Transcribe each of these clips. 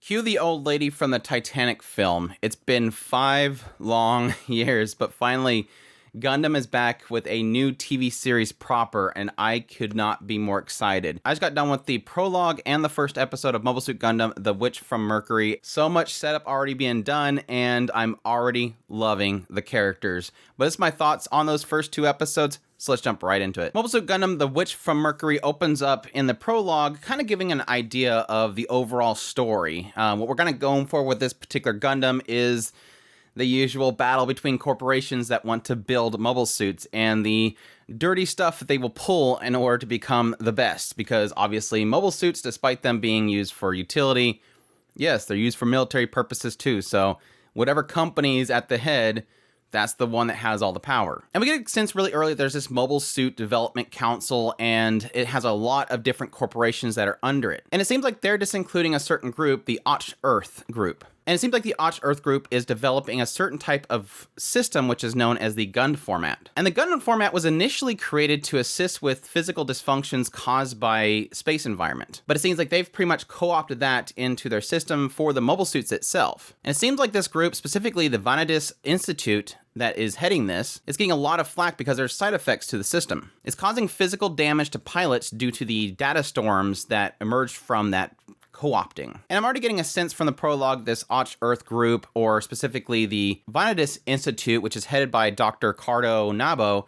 Cue the old lady from the Titanic film. It's been 5 long years, but finally, Gundam is back with a new TV series proper, and I could not be more excited. I just got done with the prologue and the first episode of Mobile Suit Gundam, The Witch from Mercury. So much setup already being done, and I'm already loving the characters. But it's my thoughts on those first 2 episodes, so let's jump right into it. Mobile Suit Gundam, The Witch from Mercury opens up in the prologue, kind of giving an idea of the overall story. What we're going to go for with this particular Gundam is the usual battle between corporations that want to build mobile suits and the dirty stuff that they will pull in order to become the best. Because obviously mobile suits, despite them being used for utility, yes, they're used for military purposes too. So whatever company's at the head, that's the one that has all the power. And we get a sense really early there's this Mobile Suit Development Council, and it has a lot of different corporations that are under it. And it seems like they're just including a certain group, the Och Earth group. And it seems like the Och Earth group is developing a certain type of system which is known as the Gund format. And the Gundam format was initially created to assist with physical dysfunctions caused by space environment. But it seems like they've pretty much co-opted that into their system for the mobile suits itself. And it seems like this group, specifically the Vanadis Institute that is heading this, is getting a lot of flack because there's side effects to the system. It's causing physical damage to pilots due to the data storms that emerged from that co-opting. And I'm already getting a sense from the prologue this Och Earth group, or specifically the Vanadis Institute, which is headed by Dr. Cardo Nabo,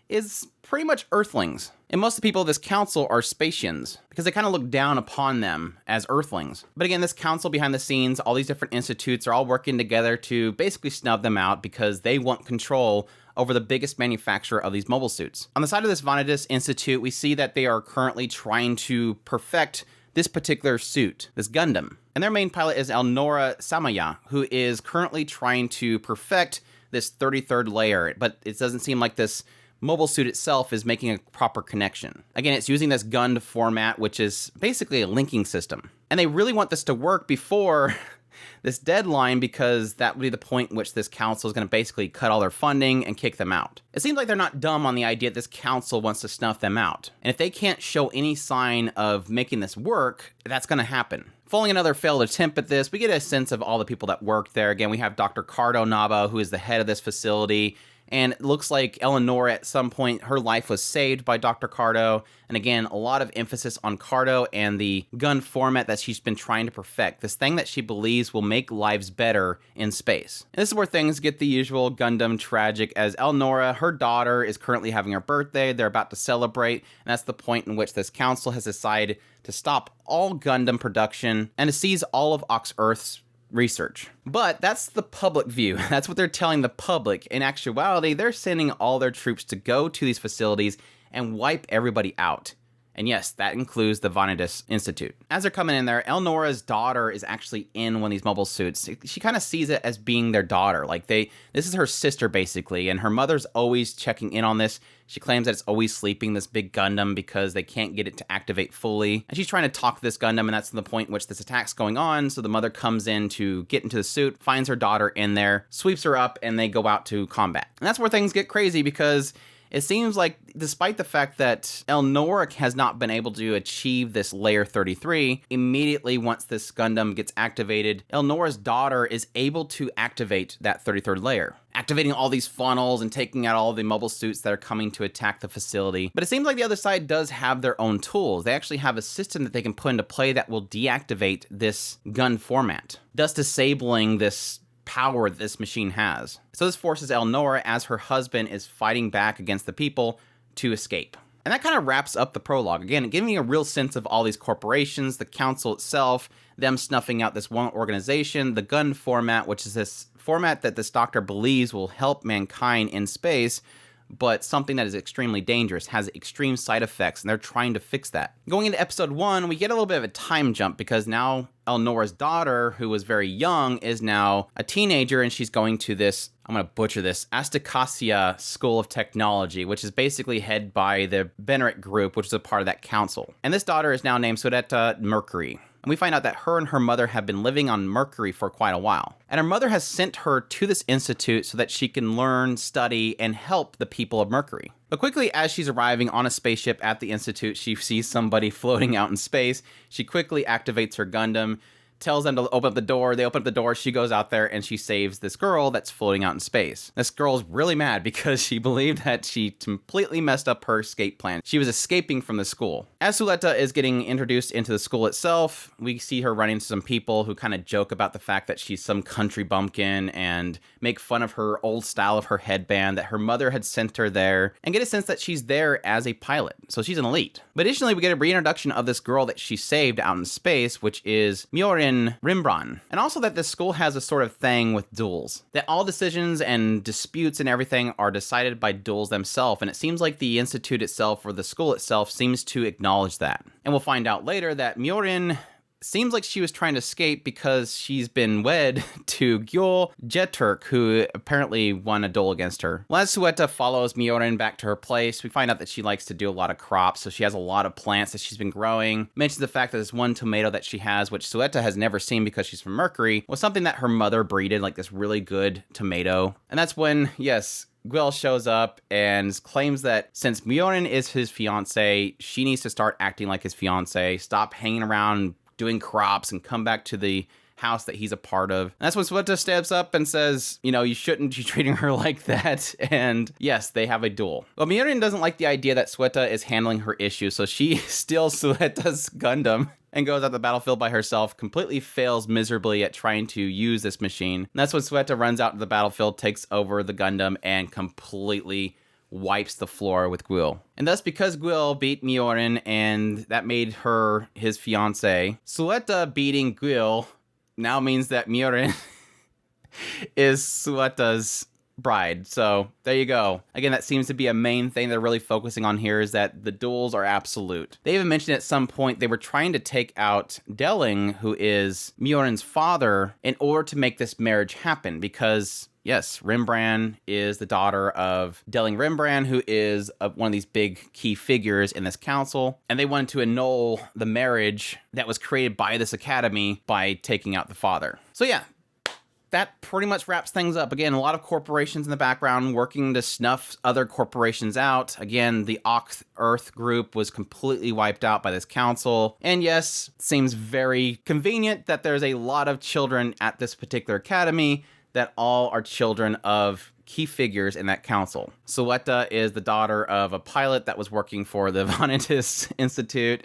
is pretty much Earthlings. And most of the people of this council are Spatians, because they kind of look down upon them as Earthlings. But again, this council behind the scenes, all these different institutes are all working together to basically snub them out because they want control over the biggest manufacturer of these mobile suits. On the side of this Vanadis Institute, we see that they are currently trying to perfect this particular suit, this Gundam. And their main pilot is Elnora Samaya, who is currently trying to perfect this 33rd layer, but it doesn't seem like this mobile suit itself is making a proper connection. Again, it's using this Gund format, which is basically a linking system. And they really want this to work before this deadline, because that would be the point in which this council is going to basically cut all their funding and kick them out. It seems like they're not dumb on the idea that this council wants to snuff them out. And if they can't show any sign of making this work, that's going to happen. Following another failed attempt at this, we get a sense of all the people that work there. Again, we have Dr. Cardo Naba, who is the head of this facility. And it looks like Eleanor, at some point, her life was saved by Dr. Cardo. And again, a lot of emphasis on Cardo and the gun format that she's been trying to perfect. This thing that she believes will make lives better in space. And this is where things get the usual Gundam tragic, as Elnora, her daughter, is currently having her birthday. They're about to celebrate. And that's the point in which this council has decided to stop all Gundam production and to seize all of Ox Earth's research. But that's the public view. That's what they're telling the public. In actuality, they're sending all their troops to go to these facilities and wipe everybody out. And yes, that includes the Vanadis Institute. As they're coming in there, Elnora's daughter is actually in one of these mobile suits. She kind of sees it as being their daughter. Like this is her sister basically, and her mother's always checking in on this. She claims that it's always sleeping, this big Gundam, because they can't get it to activate fully. And she's trying to talk to this Gundam, and that's the point in which this attack's going on. So the mother comes in to get into the suit, finds her daughter in there, sweeps her up, and they go out to combat. And that's where things get crazy, because it seems like, despite the fact that Elnora has not been able to achieve this layer 33, immediately once this Gundam gets activated, Elnora's daughter is able to activate that 33rd layer, activating all these funnels and taking out all the mobile suits that are coming to attack the facility. But it seems like the other side does have their own tools. They actually have a system that they can put into play that will deactivate this gun format, thus disabling this power that this machine has. So this forces Elnora, as her husband is fighting back against the people, to escape. And that kind of wraps up the prologue. Again, giving you a real sense of all these corporations, the council itself, them snuffing out this one organization, the gun format, which is this format that this doctor believes will help mankind in space, but something that is extremely dangerous, has extreme side effects, and they're trying to fix that. Going into episode 1, we get a little bit of a time jump, because now Elnora's daughter, who was very young, is now a teenager, and she's going to this, I'm going to butcher this, Astacasia School of Technology, which is basically headed by the Bennett group, which is a part of that council. And this daughter is now named Sodetta Mercury. And we find out that her and her mother have been living on Mercury for quite a while. And her mother has sent her to this institute so that she can learn, study, and help the people of Mercury. But quickly, as she's arriving on a spaceship at the institute, she sees somebody floating out in space. She quickly activates her Gundam tells them to open up the door. They open up the door. She goes out there and she saves this girl that's floating out in space. This girl's really mad because she believed that she completely messed up her escape plan. She was escaping from the school. As Suletta is getting introduced into the school itself, we see her running into some people who kind of joke about the fact that she's some country bumpkin and make fun of her old style of her headband, that her mother had sent her there, and get a sense that she's there as a pilot. So she's an elite. But additionally, we get a reintroduction of this girl that she saved out in space, which is Mjorin Rimbran. And also that this school has a sort of thing with duels. That all decisions and disputes and everything are decided by duels themselves. And it seems like the institute itself or the school itself seems to acknowledge that. And we'll find out later that Mjorin seems like she was trying to escape because she's been wed to Gyul Jeturk, who apparently won a duel against her. Well, as Suletta follows Mjorin back to her place, we find out that she likes to do a lot of crops, so she has a lot of plants that she's been growing. Mentions the fact that this one tomato that she has, which Suletta has never seen because she's from Mercury, was something that her mother breeded, like this really good tomato. And that's when, yes, Gyul shows up and claims that since Mjorin is his fiance, she needs to start acting like his fiance, stop hanging around doing crops, and come back to the house that he's a part of. And that's when Suletta steps up and says, you know, you shouldn't be treating her like that. And yes, they have a duel. Well, Mjorin doesn't like the idea that Suletta is handling her issues, so she steals Suletta's Gundam and goes out the battlefield by herself, completely fails miserably at trying to use this machine. And that's when Suletta runs out to the battlefield, takes over the Gundam, and completely wipes the floor with Gyul. And thus, because Gyul beat Mjorin and that made her his fiance, Suletta beating Gyul now means that Mjorin is Suletta's bride. So there you go. Again, that seems to be a main thing they're really focusing on here, is that the duels are absolute. They even mentioned at some point they were trying to take out Delling, who is Mjorin's father, in order to make this marriage happen, because yes, Rimbran is the daughter of Delling Rimbran, who is one of these big key figures in this council. And they wanted to annul the marriage that was created by this academy by taking out the father. So yeah, that pretty much wraps things up. Again, a lot of corporations in the background working to snuff other corporations out. Again, the Oct Earth group was completely wiped out by this council. And yes, it seems very convenient that there's a lot of children at this particular academy that all are children of key figures in that council. Suletta is the daughter of a pilot that was working for the Vanitas Institute.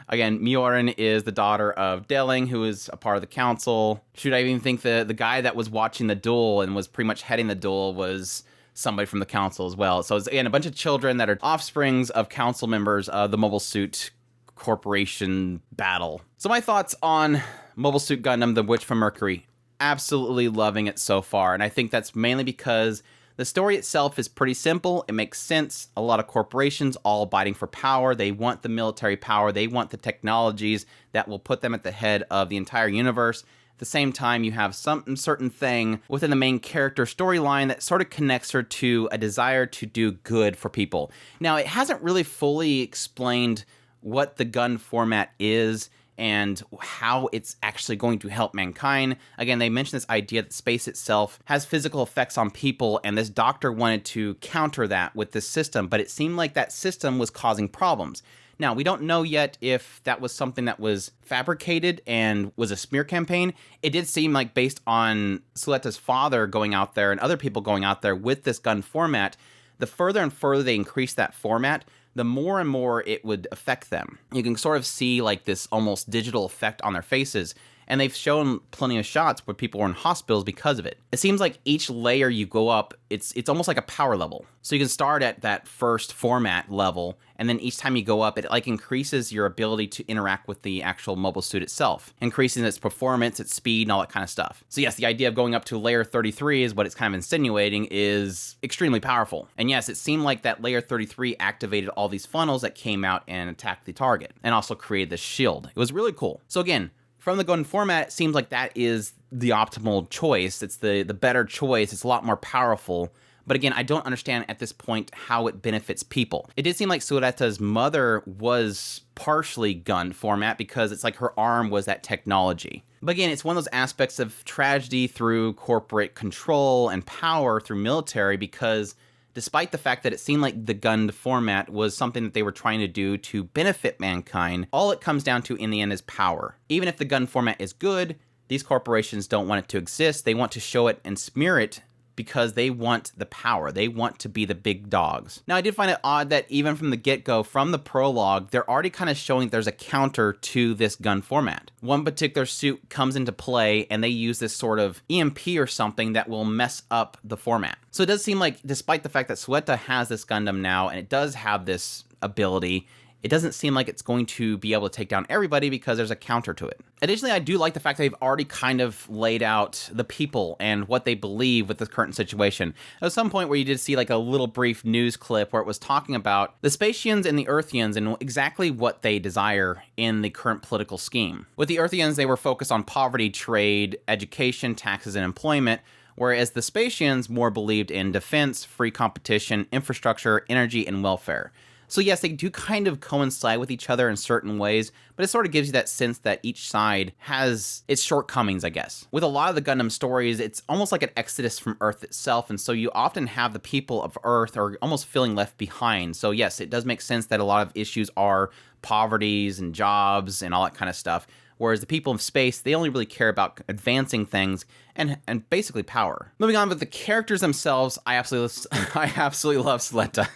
Again, Mjorin is the daughter of Delling, who is a part of the council. Should I even think the guy that was watching the duel and was pretty much heading the duel was somebody from the council as well. So it's, again, a bunch of children that are offsprings of council members of the Mobile Suit Corporation battle. So my thoughts on Mobile Suit Gundam, The Witch from Mercury. Absolutely loving it so far, and I think that's mainly because the story itself is pretty simple. It makes sense. A lot of corporations all biting for power. They want the military power. They want the technologies that will put them at the head of the entire universe. At the same time, you have some certain thing within the main character storyline that sort of connects her to a desire to do good for people. Now, it hasn't really fully explained what the gun format is and how it's actually going to help mankind. Again, they mentioned this idea that space itself has physical effects on people, and this doctor wanted to counter that with this system, but it seemed like that system was causing problems. Now, we don't know yet if that was something that was fabricated and was a smear campaign. It did seem like, based on Suletta's father going out there and other people going out there with this gun format, the further and further they increased that format, the more and more it would affect them. You can sort of see like this almost digital effect on their faces. And they've shown plenty of shots where people were in hospitals because of it. It seems like each layer you go up, it's almost like a power level. So you can start at that first format level, and then each time you go up, it like increases your ability to interact with the actual mobile suit itself, increasing its performance, its speed, and all that kind of stuff. So yes, the idea of going up to layer 33 is what it's kind of insinuating is extremely powerful. And yes, it seemed like that layer 33 activated all these funnels that came out and attacked the target, and also created this shield. It was really cool. So again, from the gun format, it seems like that is the optimal choice. It's the better choice. It's a lot more powerful. But again, I don't understand at this point how it benefits people. It did seem like Suletta's mother was partially gun format because it's like her arm was that technology. But again, it's one of those aspects of tragedy through corporate control and power through military, because despite the fact that it seemed like the Gund format was something that they were trying to do to benefit mankind, all it comes down to in the end is power. Even if the Gund format is good, these corporations don't want it to exist. They want to show it and smear it because they want the power. They want to be the big dogs. Now, I did find it odd that even from the get-go, from the prologue, they're already kind of showing there's a counter to this gun format. One particular suit comes into play, and they use this sort of EMP or something that will mess up the format. So it does seem like, despite the fact that Sueta has this Gundam now, and it does have this ability, it doesn't seem like it's going to be able to take down everybody because there's a counter to it. Additionally, I do like the fact that they've already kind of laid out the people and what they believe with the current situation. There was some point where you did see like a little brief news clip where it was talking about the Spatians and the Earthians and exactly what they desire in the current political scheme. With the Earthians, they were focused on poverty, trade, education, taxes, and employment, whereas the Spatians more believed in defense, free competition, infrastructure, energy, and welfare. So yes, they do kind of coincide with each other in certain ways, but it sort of gives you that sense that each side has its shortcomings, I guess. With a lot of the Gundam stories, it's almost like an exodus from Earth itself, and so you often have the people of Earth are almost feeling left behind. So yes, it does make sense that a lot of issues are poverties and jobs and all that kind of stuff, whereas the people of space, they only really care about advancing things and basically power. Moving on with the characters themselves, I absolutely love Suletta.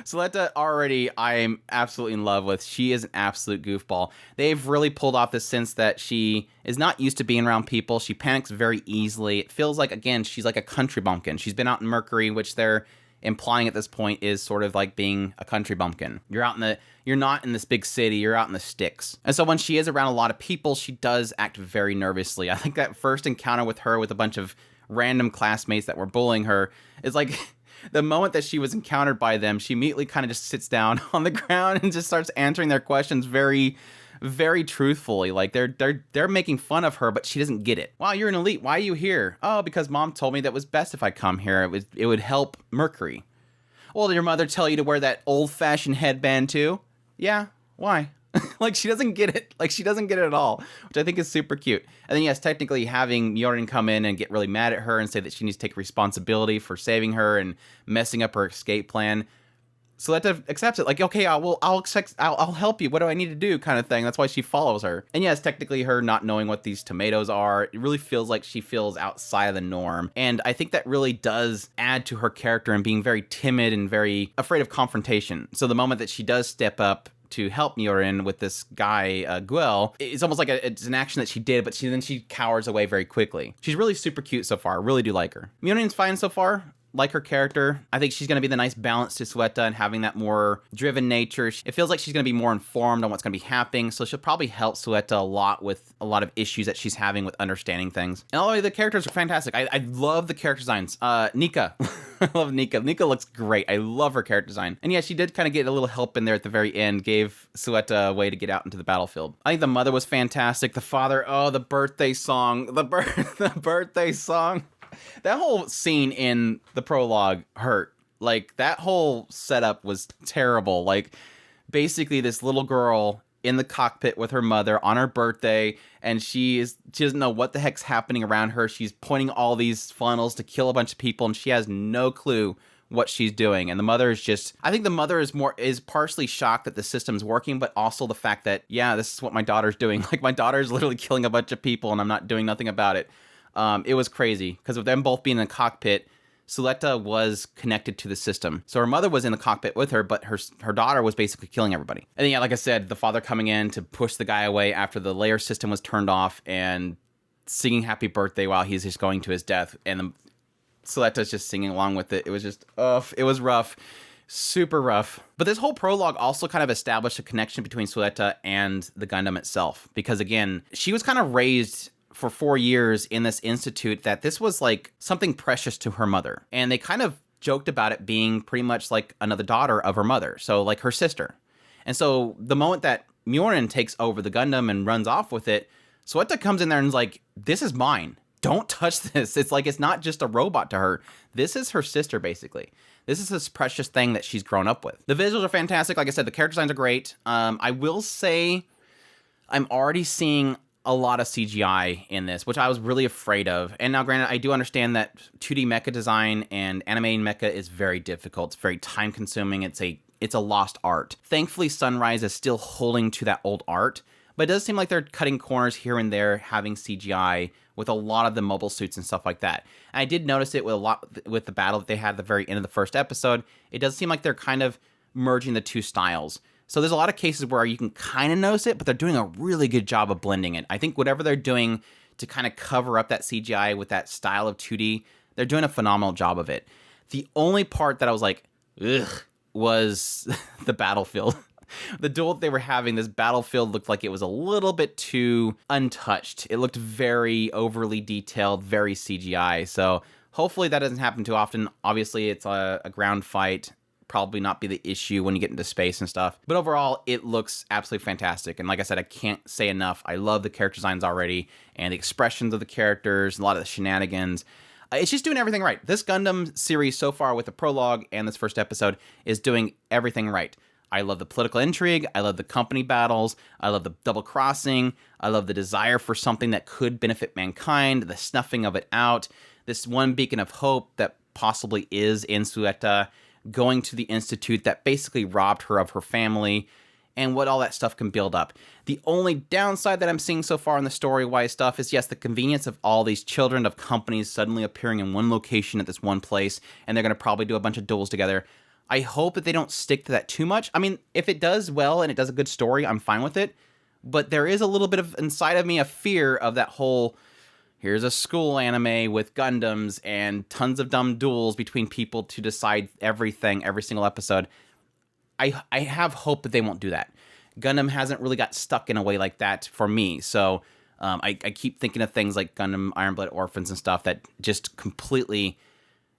Suletta already I am absolutely in love with. She is an absolute goofball. They've really pulled off this sense that she is not used to being around people. She panics very easily. It feels like, again, she's like a country bumpkin. She's been out in Mercury, which they're implying at this point is sort of like being a country bumpkin. You're not in this big city, you're out in the sticks. And so when she is around a lot of people, she does act very nervously. I think that first encounter with her with a bunch of random classmates that were bullying her is like the moment that she was encountered by them, she immediately kind of just sits down on the ground and just starts answering their questions very, very truthfully. Like they're making fun of her, but she doesn't get it. Wow, you're an elite. Why are you here? Oh, because mom told me that it was best if I come here. It would help Mercury. Well, did your mother tell you to wear that old-fashioned headband too? Yeah. Why? Like, she doesn't get it. Like, she doesn't get it at all, which I think is super cute. And then, yes, technically having Myorin come in and get really mad at her and say that she needs to take responsibility for saving her and messing up her escape plan. Suletta accepts it. Like, okay, I'll help you. What do I need to do? Kind of thing. That's why she follows her. And yes, technically her not knowing what these tomatoes are, it really feels like she feels outside of the norm. And I think that really does add to her character and being very timid and very afraid of confrontation. So the moment that she does step up to help Myorin with this guy, Guel, it's almost like it's an action that she did, but then she cowers away very quickly. She's really super cute so far. Really do like her. Myorin's fine so far. Like her character. I think she's going to be the nice balance to Suletta and having that more driven nature. It feels like she's going to be more informed on what's going to be happening, so she'll probably help Suletta a lot with a lot of issues that she's having with understanding things. And all the characters are fantastic. I love the character designs. Nika. I love Nika. Nika looks great. I love her character design. And yeah, she did kind of get a little help in there at the very end, gave Suletta a way to get out into the battlefield. I think the mother was fantastic. The father, the birthday song. The birthday song. That whole scene in the prologue hurt. Like, that whole setup was terrible. Like, basically this little girl in the cockpit with her mother on her birthday, and she doesn't know what the heck's happening around her. She's pointing all these funnels to kill a bunch of people, and she has no clue what she's doing. And the mother is just, I think the mother is partially shocked that the system's working, but also the fact that, yeah, this is what my daughter's doing. Like, my daughter's literally killing a bunch of people, and I'm not doing nothing about it. It was crazy because of them both being in the cockpit. Suletta was connected to the system. So her mother was in the cockpit with her, but her daughter was basically killing everybody. And then, yeah, like I said, the father coming in to push the guy away after the layer system was turned off and singing happy birthday while he's just going to his death. And Suletta's just singing along with it. It was just, it was rough. Super rough. But this whole prologue also kind of established a connection between Suletta and the Gundam itself. Because again, she was kind of raised for 4 years in this institute that this was like something precious to her mother. And they kind of joked about it being pretty much like another daughter of her mother. So like her sister. And so the moment that Myorin takes over the Gundam and runs off with it, Suletta comes in there and is like, this is mine. Don't touch this. It's like, it's not just a robot to her. This is her sister, basically. This is this precious thing that she's grown up with. The visuals are fantastic. Like I said, the character designs are great. I will say I'm already seeing a lot of CGI in this, which I was really afraid of. And now, granted, I do understand that 2D mecha design and animating mecha is very difficult. It's very time consuming. It's a lost art. Thankfully, Sunrise is still holding to that old art, but it does seem like they're cutting corners here and there, having CGI with a lot of the mobile suits and stuff like that. And I did notice it with the battle that they had at the very end of the first episode. It does seem like they're kind of merging the two styles. So there's a lot of cases where you can kind of notice it, but they're doing a really good job of blending it. I think whatever they're doing to kind of cover up that CGI with that style of 2D, they're doing a phenomenal job of it. The only part that I was like, ugh, was the battlefield. The duel that they were having, this battlefield looked like it was a little bit too untouched. It looked very overly detailed, very CGI. So hopefully that doesn't happen too often. Obviously, it's a ground fight. Probably not be the issue when you get into space and stuff. But overall, it looks absolutely fantastic. And like I said, I can't say enough. I love the character designs already and the expressions of the characters, a lot of the shenanigans. It's just doing everything right. This Gundam series so far with the prologue and this first episode is doing everything right. I love the political intrigue. I love the company battles. I love the double crossing. I love the desire for something that could benefit mankind, the snuffing of it out, this one beacon of hope that possibly is in Sueta, going to the institute that basically robbed her of her family, and what all that stuff can build up. The only downside that I'm seeing so far in the story-wise stuff is, yes, the convenience of all these children of companies suddenly appearing in one location at this one place, and they're going to probably do a bunch of duels together. I hope that they don't stick to that too much. I mean, if it does well and it does a good story, I'm fine with it. But there is a little bit of, inside of me, a fear of that whole, here's a school anime with Gundams and tons of dumb duels between people to decide everything, every single episode. I have hope that they won't do that. Gundam hasn't really got stuck in a way like that for me. So I keep thinking of things like Gundam Iron Blood Orphans and stuff that just completely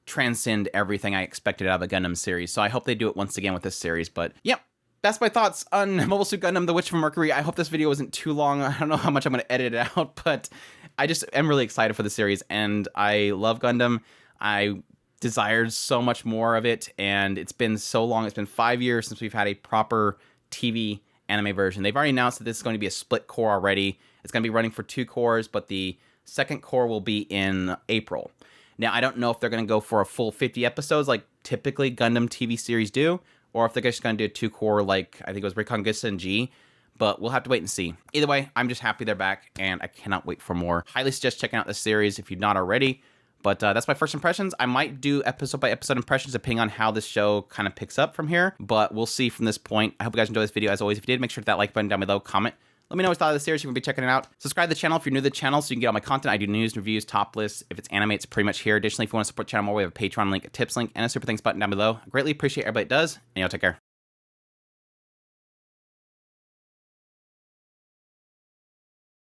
transcend everything I expected out of a Gundam series. So I hope they do it once again with this series. But yeah, that's my thoughts on Mobile Suit Gundam, The Witch from Mercury. I hope this video wasn't too long. I don't know how much I'm going to edit it out, but I just am really excited for the series, and I love Gundam. I desired so much more of it, and it's been so long. It's been 5 years since we've had a proper TV anime version. They've already announced that this is going to be a split core already. It's going to be running for 2 cores, but the second core will be in April. Now, I don't know if they're going to go for a full 50 episodes like typically Gundam TV series do, or if they're just going to do a 2-core like I think it was Reconquista and G, but we'll have to wait and see. Either way, I'm just happy they're back, and I cannot wait for more. Highly suggest checking out this series if you've not already, but that's my first impressions. I might do episode-by-episode impressions depending on how this show kind of picks up from here, but we'll see from this point. I hope you guys enjoyed this video. As always, if you did, make sure to hit that like button down below, comment. Let me know what you thought of the series. You can be checking it out. Subscribe to the channel if you're new to the channel so you can get all my content. I do news, reviews, top lists. If it's anime, it's pretty much here. Additionally, if you want to support the channel more, we have a Patreon link, a tips link, and a super thanks button down below. I greatly appreciate everybody that does, and y'all take care.